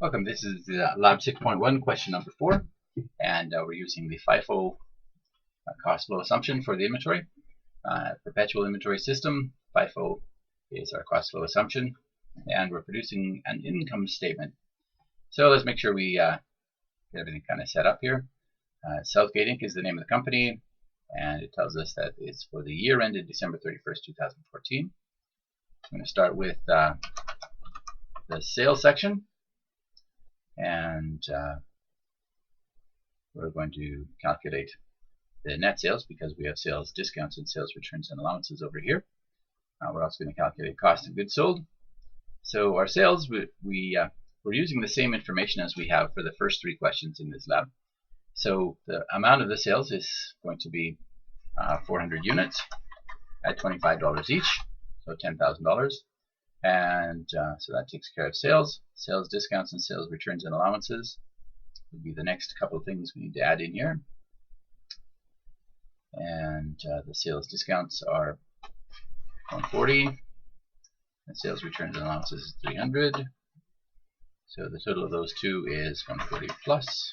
Welcome. This is Lab 6.1, question number 4, and we're using the FIFO cost flow assumption for the inventory. Perpetual inventory system. FIFO is our cost flow assumption, and we're producing an income statement. So let's make sure we get everything kind of set up here. Southgate Inc. is the name of the company, and it tells us that it's for the year ended December 31st, 2014. I'm going to start with the sales section. And we're going to calculate the net sales because we have sales discounts and sales returns and allowances over here. We're also going to calculate cost of goods sold. So our sales, we're using the same information as we have for the first 3 questions in this lab. So the amount of the sales is going to be 400 units at $25 each, so $10,000. And so that takes care of sales. Sales discounts and sales returns and allowances would be the next couple of things we need to add in here. And the sales discounts are 140. And sales returns and allowances is 300. So the total of those two is 140 plus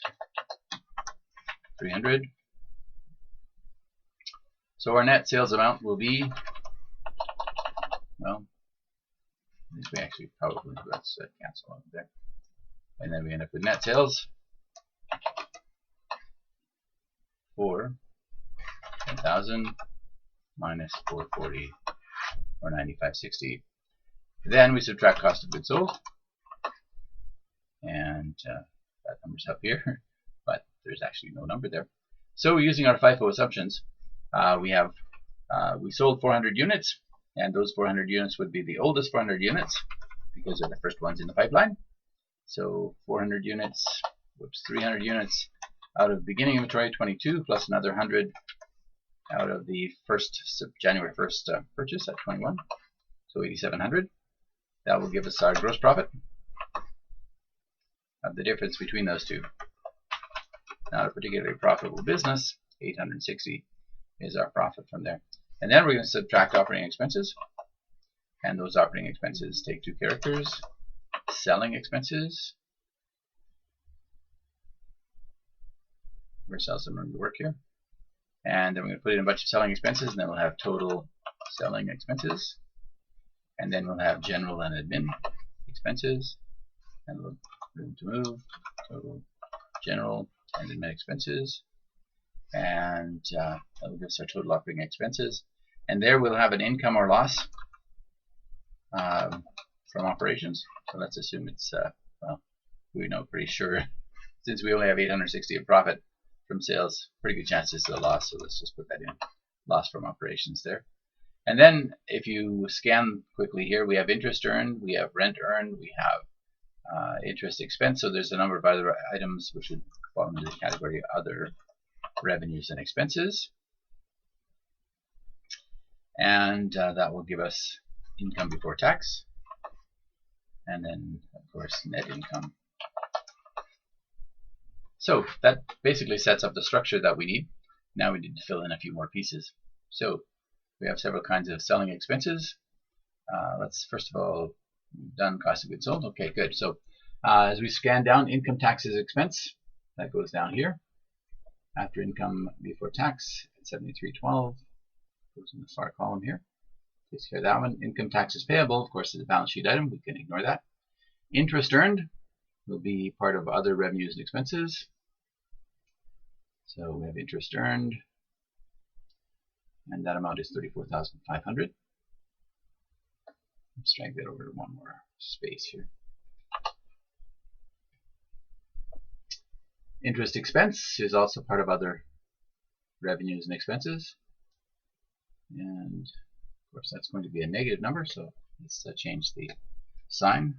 300. So our net sales amount will be, well, we actually probably let's cancel over there, and then we end up with net sales for 10,000 minus 440 or 95.60. Then we subtract cost of goods sold, and that number's up here, but there's actually no number there. So using our FIFO assumptions, we sold 400 units. And those 400 units would be the oldest 400 units because they're the first ones in the pipeline. So 400 units, 300 units out of beginning inventory, 22, plus another 100 out of the January 1st purchase at 21, so 8,700. That will give us our gross profit of the difference between those two. Not a particularly profitable business. 860 is our profit from there. And then we're going to subtract operating expenses. And those operating expenses take 2 characters. Selling expenses. We're going to sell some room to work here. And then we're going to put in a bunch of selling expenses, and then we'll have total selling expenses. And then we'll have general and admin expenses. And room to move, total general and admin expenses. And that will give us our total operating expenses. And there we'll have an income or loss from operations. So let's assume it's, well, we know pretty sure, since we only have 860 of profit from sales, pretty good chance this is a loss, so let's just put that in, loss from operations there. And then if you scan quickly here, we have interest earned, we have rent earned, we have interest expense, so there's a number of other items which would fall into the category other revenues and expenses. And that will give us income before tax, and then of course net income. So that basically sets up the structure that we need. Now we need to fill in a few more pieces. So we have several kinds of selling expenses. Let's first of all, we've done cost of goods sold. Okay, good. So as we scan down, income taxes expense, that goes down here. After income before tax at 7312, goes in the far column here. Takes care of that one. Income taxes payable, of course, is a balance sheet item. We can ignore that. Interest earned will be part of other revenues and expenses. So we have interest earned, and that amount is 34,500. Let's drag that over to one more space here. Interest expense is also part of other revenues and expenses. And of course that's going to be a negative number, so let's change the sign.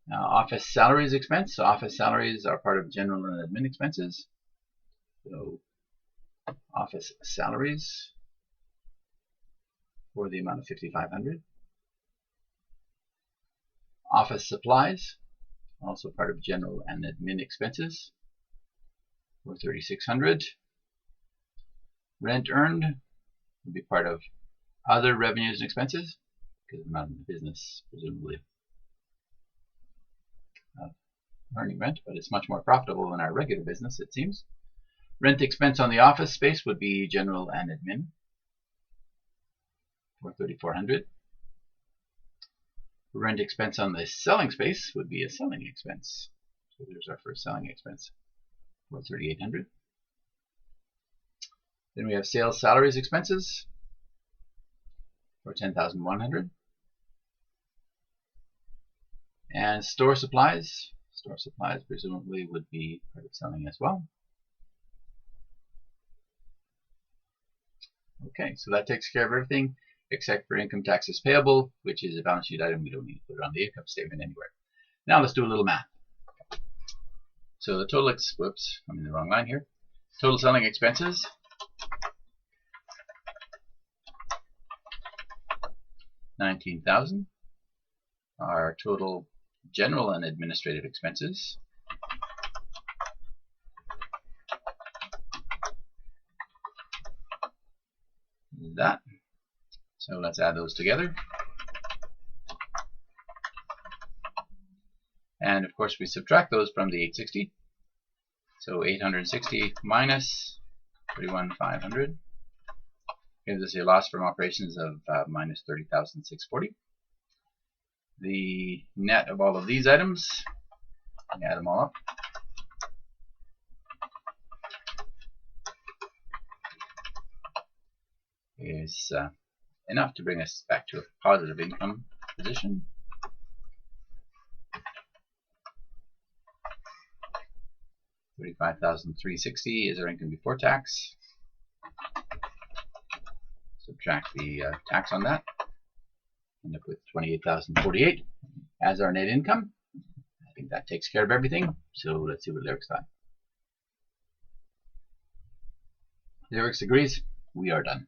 Now office salaries expense. So office salaries are part of general and admin expenses. So office salaries for the amount of 5,500. Office supplies, also part of general and admin expenses, for 3,600. Rent earned would be part of other revenues and expenses, because I'm not in the business, presumably, earning rent, but it's much more profitable than our regular business, it seems. Rent expense on the office space would be general and admin for $3,400. Rent expense on the selling space would be a selling expense. So there's our first selling expense for $3,800. Then we have sales salaries expenses for $10,100. And store supplies. Store supplies presumably would be part of selling as well. Okay, so that takes care of everything except for income taxes payable, which is a balance sheet item. We don't need to put it on the income statement anywhere. Now let's do a little math. So the total, whoops, I'm in the wrong line here. Total selling expenses $19,000. Our total general and administrative expenses that. So let's add those together. And of course we subtract those from the 860. So 860 minus 31,500 gives us a loss from operations of minus 30,640. The net of all of these items, add them all up, is enough to bring us back to a positive income position. $35,360 is our income before tax. Subtract the tax on that. End up with $28,048 as our net income. I think that takes care of everything. So let's see what Lyrics got. Lyrics agrees. We are done.